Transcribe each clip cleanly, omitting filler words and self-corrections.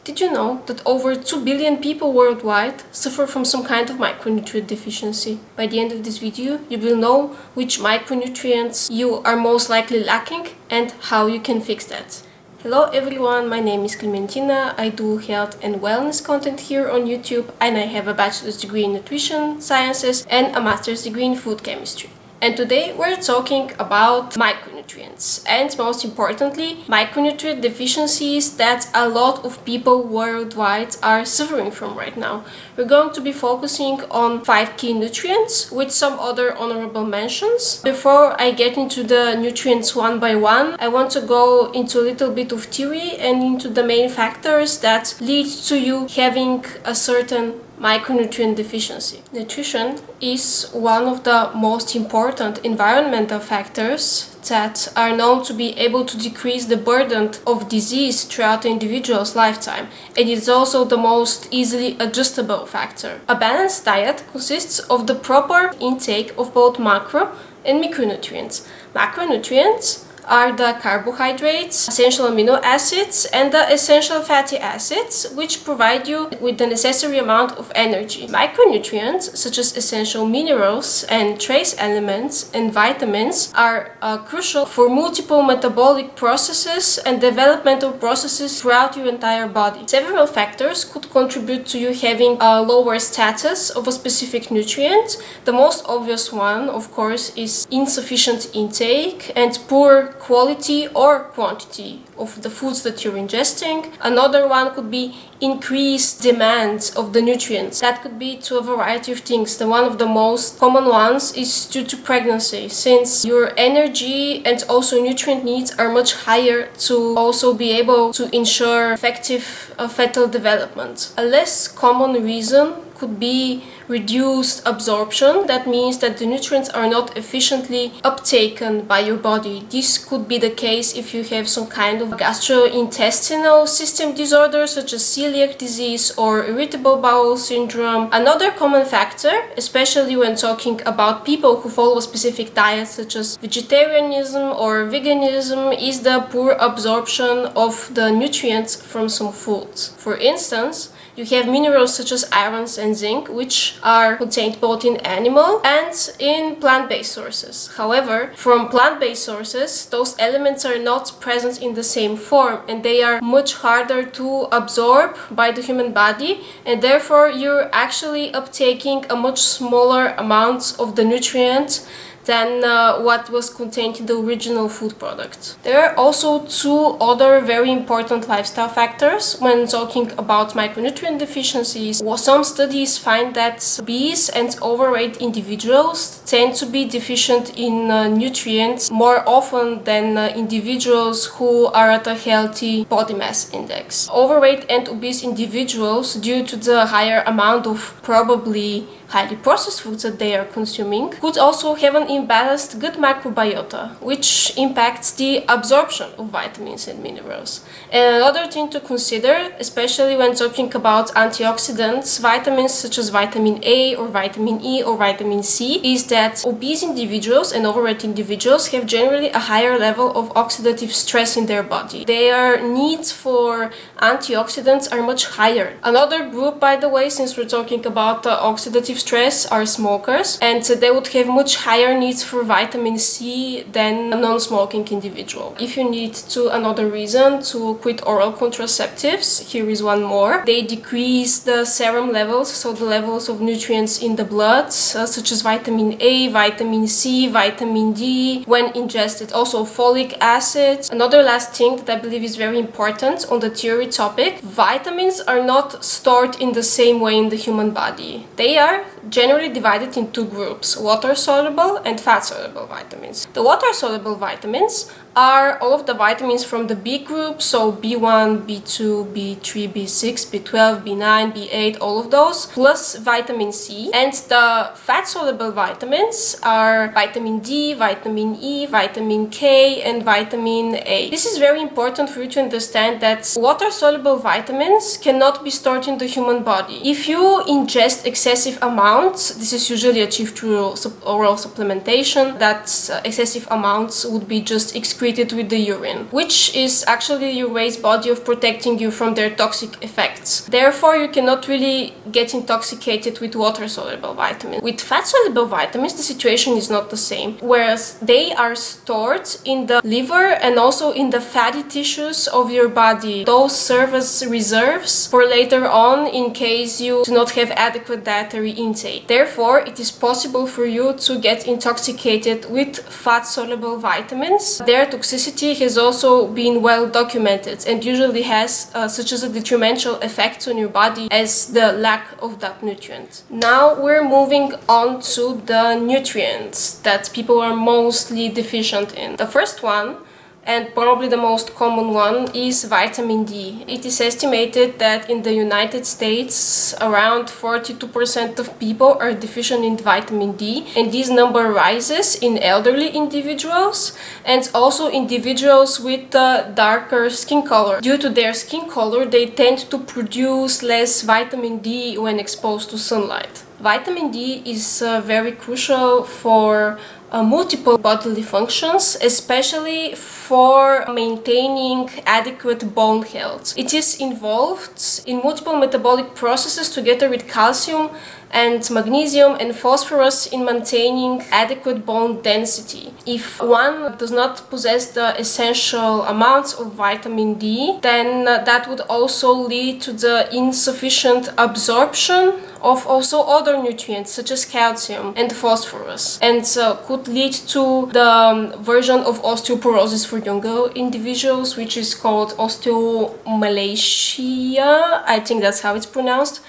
Did you know that over 2 billion people worldwide suffer from some kind of micronutrient deficiency? By the end of this video, you will know which micronutrients you are most likely lacking and how you can fix that. Hello everyone, my name is Clementina. I do health and wellness content here on YouTube, and I have a bachelor's degree in nutrition sciences and a master's degree in food chemistry. And today we're talking about micronutrients, and most importantly, micronutrient deficiencies that a lot of people worldwide are suffering from right now. We're going to be focusing on 5 key nutrients with some other honorable mentions. Before I get into the nutrients one by one, I want to go into a little bit of theory and into the main factors that lead to you having a certain micronutrient deficiency. Nutrition is one of the most important environmental factors that are known to be able to decrease the burden of disease throughout the individual's lifetime, and it's also the most easily adjustable factor. A balanced diet consists of the proper intake of both macro and micronutrients. Macronutrients are the carbohydrates, essential amino acids, and the essential fatty acids, which provide you with the necessary amount of energy. Micronutrients, such as essential minerals and trace elements and vitamins, are crucial for multiple metabolic processes and developmental processes throughout your entire body. Several factors could contribute to you having a lower status of a specific nutrient. The most obvious one, of course, is insufficient intake and poor quality or quantity of the foods that you're ingesting. Another one could be increased demand of the nutrients. That could be to a variety of things. One of the most common ones is due to pregnancy, since your energy and also nutrient needs are much higher to also be able to ensure effective fetal development. A less common reason could be reduced absorption. That means that the nutrients are not efficiently uptaken by your body. This could be the case if you have some kind of gastrointestinal system disorder, such as celiac disease or irritable bowel syndrome. Another common factor, especially when talking about people who follow a specific diet, such as vegetarianism or veganism, is the poor absorption of the nutrients from some foods. For instance, you have minerals such as iron and zinc, which are contained both in animal and in plant-based sources. However, from plant-based sources, those elements are not present in the same form, and they are much harder to absorb by the human body, and therefore you're actually uptaking a much smaller amount of the nutrient than what was contained in the original food product. There are also 2 other very important lifestyle factors when talking about micronutrient deficiencies. Some studies find that obese and overweight individuals tend to be deficient in nutrients more often than individuals who are at a healthy body mass index. Overweight and obese individuals, due to the higher amount of probably highly processed foods that they are consuming, could also have an imbalanced gut microbiota, which impacts the absorption of vitamins and minerals. And another thing to consider, especially when talking about antioxidants, vitamins such as vitamin A or vitamin E or vitamin C, is that obese individuals and overweight individuals have generally a higher level of oxidative stress in their body. Their needs for antioxidants are much higher. Another group, by the way, since we're talking about oxidative stress, are smokers, and they would have much higher needs for vitamin C than a non-smoking individual. If you need another reason to quit oral contraceptives, here is one more. They decrease the serum levels, so the levels of nutrients in the blood, such as vitamin A, vitamin C, vitamin D, when ingested. Also folic acid. Another last thing that I believe is very important on the theory topic: vitamins are not stored in the same way in the human body. They are generally divided in 2 groups: water-soluble and fat-soluble vitamins. The water-soluble vitamins are all of the vitamins from the B group, so B1, B2, B3, B6, B12, B9, B8, all of those, plus vitamin C. And the fat-soluble vitamins are vitamin D, vitamin E, vitamin K, and vitamin A. This is very important for you to understand that water-soluble vitamins cannot be stored in the human body. If you ingest excessive amounts amounts. This is usually achieved through oral supplementation. That excessive amounts would be just excreted with the urine, which is actually your waste body of protecting you from their toxic effects. Therefore, you cannot really get intoxicated with water-soluble vitamins. With fat-soluble vitamins, the situation is not the same, whereas they are stored in the liver and also in the fatty tissues of your body. Those serve as reserves for later on in case you do not have adequate dietary intake. Therefore, it is possible for you to get intoxicated with fat-soluble vitamins. Their toxicity has also been well documented and usually has such as a detrimental effect on your body as the lack of that nutrient. Now we're moving on to the nutrients that people are mostly deficient in. The first one, and probably the most common one, is vitamin D. It is estimated that in the United States around 42% of people are deficient in vitamin D, and this number rises in elderly individuals and also individuals with darker skin color. Due to their skin color, they tend to produce less vitamin D when exposed to sunlight. Vitamin D is very crucial for multiple bodily functions, especially for maintaining adequate bone health. It is involved in multiple metabolic processes together with calcium and magnesium and phosphorus in maintaining adequate bone density. If one does not possess the essential amounts of vitamin D, then that would also lead to the insufficient absorption of also other nutrients such as calcium and phosphorus, and could lead to the version of osteoporosis for younger individuals, which is called osteomalacia, I think that's how it's pronounced,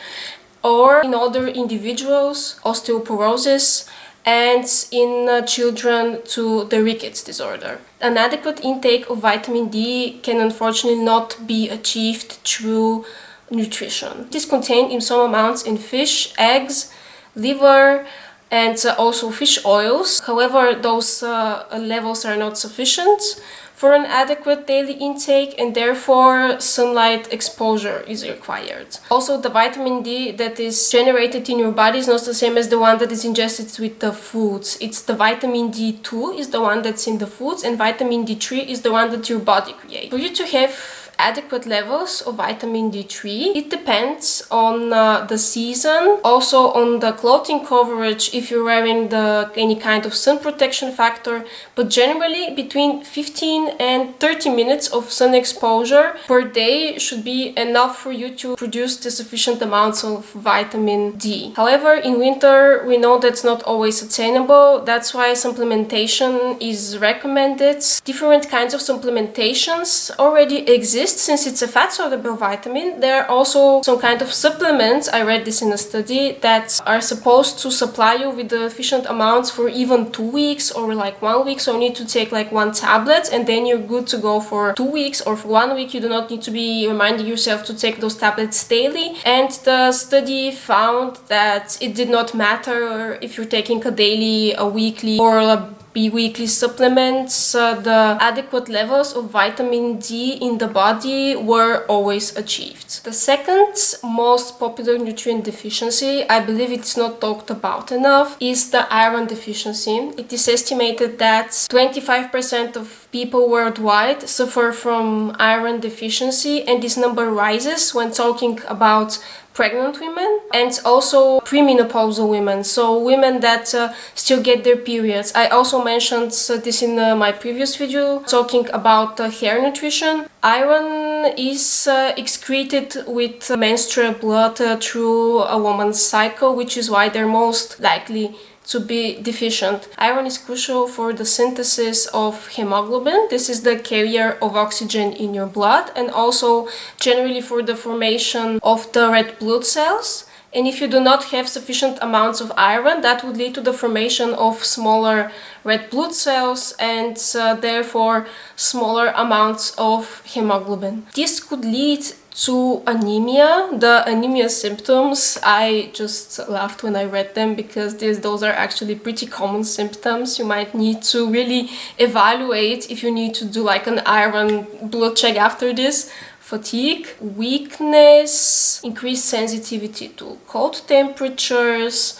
or in older individuals, osteoporosis, and in children to the rickets disorder. An adequate intake of vitamin D can unfortunately not be achieved through nutrition. It is contained in some amounts in fish, eggs, liver, and also fish oils. However, those levels are not sufficient for an adequate daily intake, and therefore sunlight exposure is required. Also, the vitamin D that is generated in your body is not the same as the one that is ingested with the foods. It's the vitamin D2 is the one that's in the foods, and vitamin D3 is the one that your body creates. For you to have adequate levels of vitamin D3, it depends on the season, also on the clothing coverage if you're wearing any kind of sun protection factor, but generally between 15 and 30 minutes of sun exposure per day should be enough for you to produce the sufficient amounts of vitamin D. However, in winter we know that's not always attainable. That's why supplementation is recommended. Different kinds of supplementations already exist. Since it's a fat-soluble vitamin, there are also some kind of supplements, I read this in a study, that are supposed to supply you with the sufficient amounts for even 2 weeks or like 1 week. So you need to take like 1 tablet and then you're good to go for 2 weeks, or for 1 week you do not need to be reminding yourself to take those tablets daily. And the study found that it did not matter if you're taking a daily, a weekly, or a bi-weekly supplements, the adequate levels of vitamin D in the body were always achieved. The second most popular nutrient deficiency, I believe it's not talked about enough, is the iron deficiency. It is estimated that 25% of people worldwide suffer from iron deficiency, and this number rises when talking about pregnant women and also premenopausal women, so women that still get their periods. I also mentioned this in my previous video talking about hair nutrition. Iron is excreted with menstrual blood through a woman's cycle, which is why they're most likely to be deficient. Iron is crucial for the synthesis of hemoglobin. This is the carrier of oxygen in your blood, and also generally for the formation of the red blood cells. And if you do not have sufficient amounts of iron, that would lead to the formation of smaller red blood cells and therefore smaller amounts of hemoglobin. This could lead to anemia. The anemia symptoms, I just laughed when I read them because those are actually pretty common symptoms. You might need to really evaluate if you need to do like an iron blood check after this. Fatigue, weakness, increased sensitivity to cold temperatures,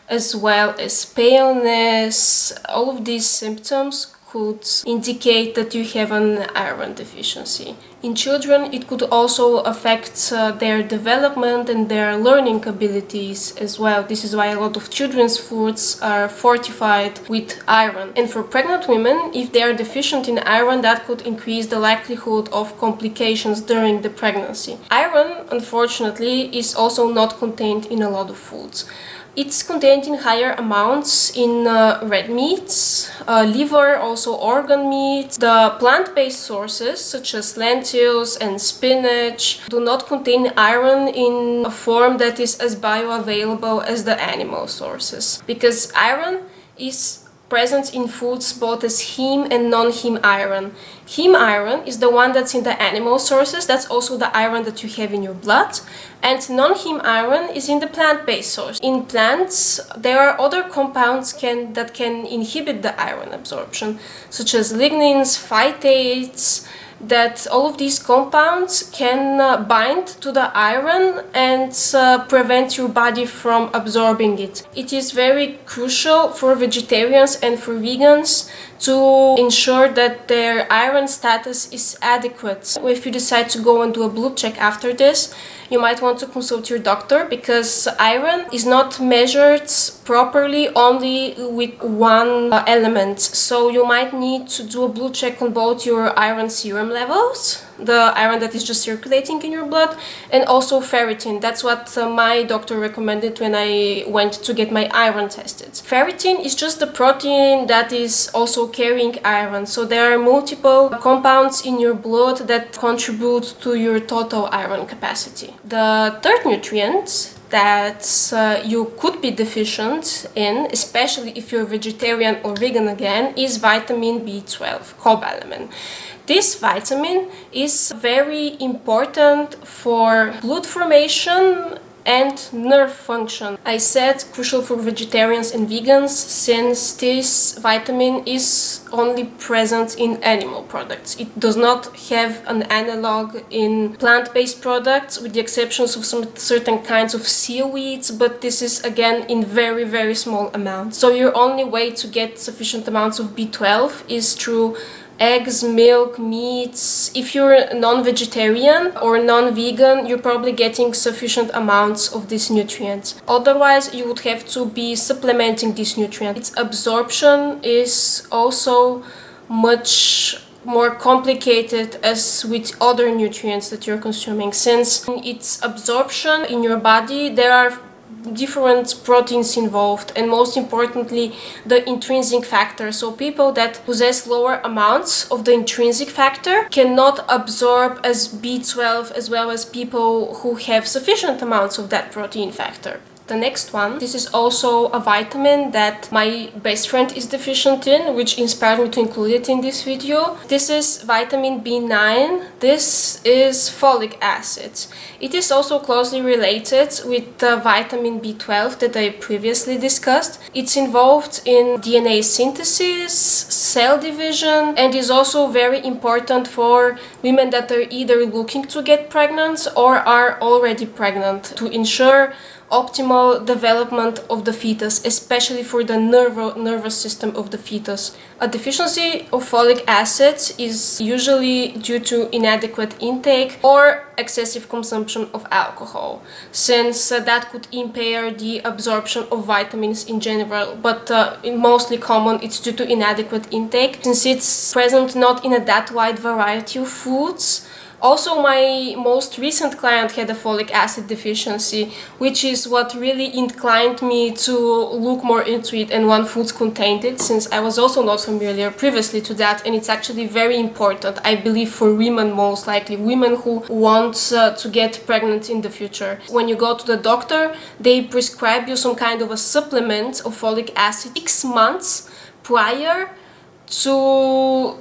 as well as paleness. All of these symptoms could indicate that you have an iron deficiency. In children, it could also affect their development and their learning abilities as well. This is why a lot of children's foods are fortified with iron. And for pregnant women, if they are deficient in iron, that could increase the likelihood of complications during the pregnancy. Iron, unfortunately, is also not contained in a lot of foods. It's contained in higher amounts in red meats, liver, also organ meat. The plant-based sources, such as lentils and spinach, do not contain iron in a form that is as bioavailable as the animal sources, because iron is present in foods both as heme and non-heme iron. Heme iron is the one that's in the animal sources, that's also the iron that you have in your blood, and non-heme iron is in the plant-based source. In plants, there are other compounds that can inhibit the iron absorption, such as lignins, phytates, that all of these compounds can bind to the iron and prevent your body from absorbing it. It is very crucial for vegetarians and for vegans to ensure that their iron status is adequate. If you decide to go and do a blood check after this, you might want to consult your doctor, because iron is not measured properly only with one element. So you might need to do a blood check on both your iron serum levels, the iron that is just circulating in your blood, and also ferritin. That's what my doctor recommended when I went to get my iron tested. Ferritin is just the protein that is also carrying iron. So there are multiple compounds in your blood that contribute to your total iron capacity. The third nutrient that you could be deficient in, especially if you're vegetarian or vegan again, is vitamin B12, cobalamin. This vitamin is very important for blood formation and nerve function. I said crucial for vegetarians and vegans since this vitamin is only present in animal products. It does not have an analog in plant-based products, with the exceptions of some certain kinds of seaweeds, but this is again in very, very small amounts. So your only way to get sufficient amounts of B12 is through eggs, milk, meats. If you're non-vegetarian or non-vegan, you're probably getting sufficient amounts of this nutrient. Otherwise, you would have to be supplementing this nutrient. Its absorption is also much more complicated as with other nutrients that you're consuming, since in its absorption in your body there are different proteins involved, and most importantly the intrinsic factor. So people that possess lower amounts of the intrinsic factor cannot absorb as B12 as well as people who have sufficient amounts of that protein factor. The next one, this is also a vitamin that my best friend is deficient in, which inspired me to include it in this video. This is vitamin B9. This is folic acid. It is also closely related with the vitamin B12 that I previously discussed. It's involved in DNA synthesis, cell division, and is also very important for women that are either looking to get pregnant or are already pregnant, to ensure optimal development of the fetus, especially for the nervous system of the fetus. A deficiency of folic acid is usually due to inadequate intake or excessive consumption of alcohol, since that could impair the absorption of vitamins in general, but mostly common it's due to inadequate intake, since it's present not in a that wide variety of foods. Also, my most recent client had a folic acid deficiency, which is what really inclined me to look more into it and what foods contained it, since I was also not familiar previously to that, and it's actually very important, I believe, for women, most likely women who want to get pregnant in the future. When you go to the doctor, they prescribe you some kind of a supplement of folic acid 6 months prior to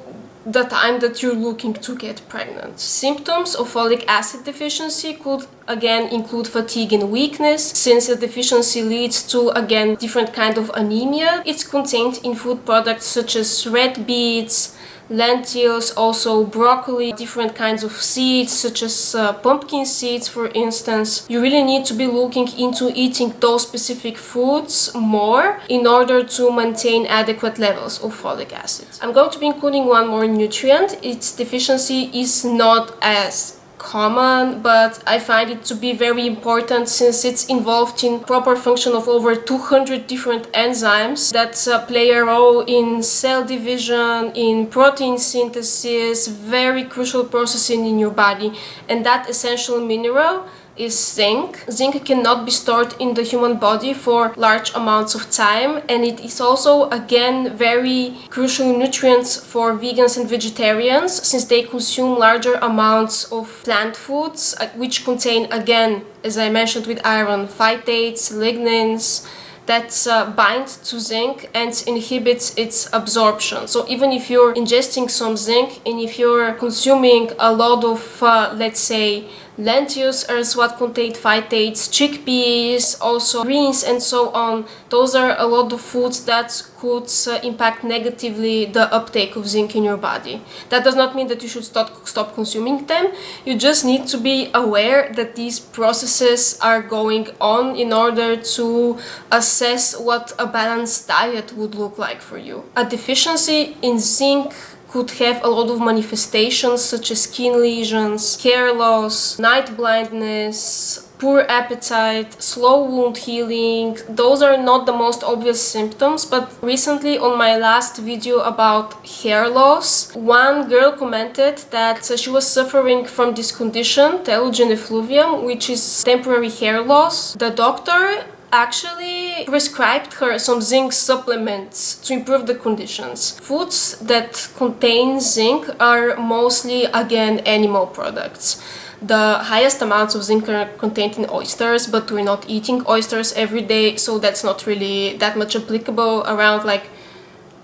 the time that you're looking to get pregnant. Symptoms of folic acid deficiency could again include fatigue and weakness, since the deficiency leads to again different kind of anemia. It's contained in food products such as red beets, lentils, also broccoli, different kinds of seeds such as pumpkin seeds, for instance. You really need to be looking into eating those specific foods more in order to maintain adequate levels of folic acid. I'm going to be including one more nutrient. Its deficiency is not as common, but I find it to be very important since it's involved in proper function of over 200 different enzymes that play a role in cell division, in protein synthesis, very crucial processing in your body. And that essential mineral is zinc. Zinc cannot be stored in the human body for large amounts of time, and it is also again very crucial nutrients for vegans and vegetarians since they consume larger amounts of plant foods which contain, again, as I mentioned with iron, phytates, lignins that bind to zinc and inhibits its absorption. So even if you're ingesting some zinc and if you're consuming a lot of, let's say, lentils as what contain phytates, chickpeas, also greens and so on, those are a lot of foods that could impact negatively the uptake of zinc in your body. That does not mean that you should stop consuming them. You just need to be aware that these processes are going on in order to assess what a balanced diet would look like for you. A deficiency in zinc could have a lot of manifestations such as skin lesions, hair loss, night blindness, poor appetite, slow wound healing. Those are not the most obvious symptoms, but recently on my last video about hair loss, one girl commented that she was suffering from this condition, telogen effluvium, which is temporary hair loss. The doctor actually prescribed her some zinc supplements to improve the conditions. Foods that contain zinc are mostly, again, animal products. The highest amounts of zinc are contained in oysters, but we're not eating oysters every day, so that's not really that much applicable. Around like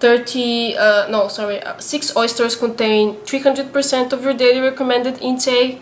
6 oysters contain 300% of your daily recommended intake.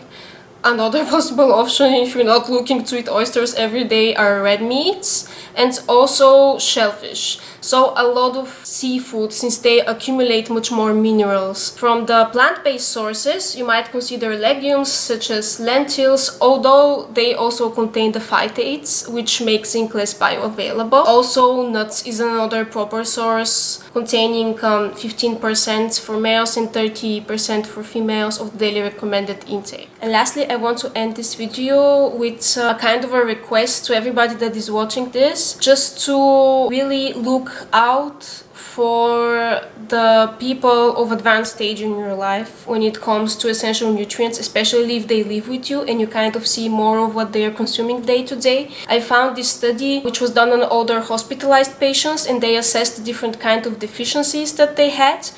Another possible option, if you're not looking to eat oysters every day, are red meats and also shellfish. So a lot of seafood, since they accumulate much more minerals. From the plant-based sources, you might consider legumes such as lentils, although they also contain the phytates, which make zinc less bioavailable. Also, nuts is another proper source, containing 15% for males and 30% for females of the daily recommended intake. And lastly, I want to end this video with a kind of a request to everybody that is watching this, just to really look out for the people of advanced stage in your life when it comes to essential nutrients, especially if they live with you and you kind of see more of what they are consuming day to day. I found this study which was done on older hospitalized patients, and they assessed the different kind of deficiencies that they had.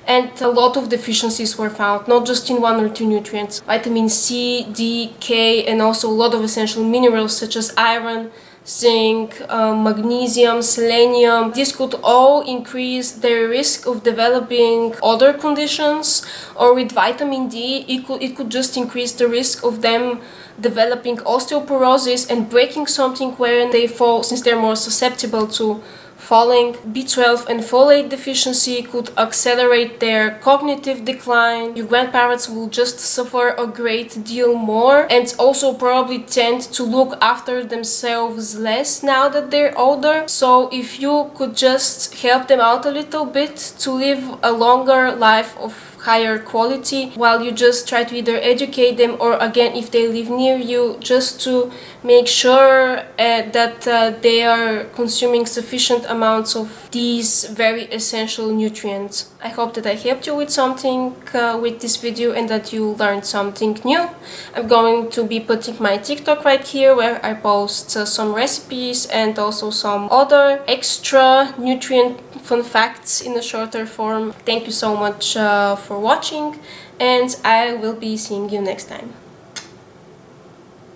And a lot of deficiencies were found, not just in 1 or 2 nutrients. Vitamin C, D, K, and also a lot of essential minerals such as iron, zinc, magnesium, selenium. This could all increase their risk of developing other conditions, or with vitamin D, it could just increase the risk of them developing osteoporosis and breaking something when they fall, since they're more susceptible to falling. B12 and folate deficiency could accelerate their cognitive decline. Your grandparents will just suffer a great deal more and also probably tend to look after themselves less now that they're older. So if you could just help them out a little bit to live a longer life of higher quality, while you just try to either educate them, or again, if they live near you, just to make sure that they are consuming sufficient amounts of these very essential nutrients. I hope that I helped you with something with this video and that you learned something new. I'm going to be putting my TikTok right here, where I post some recipes and also some other extra nutrient fun facts in a shorter form. Thank you so much for watching, and I will be seeing you next time.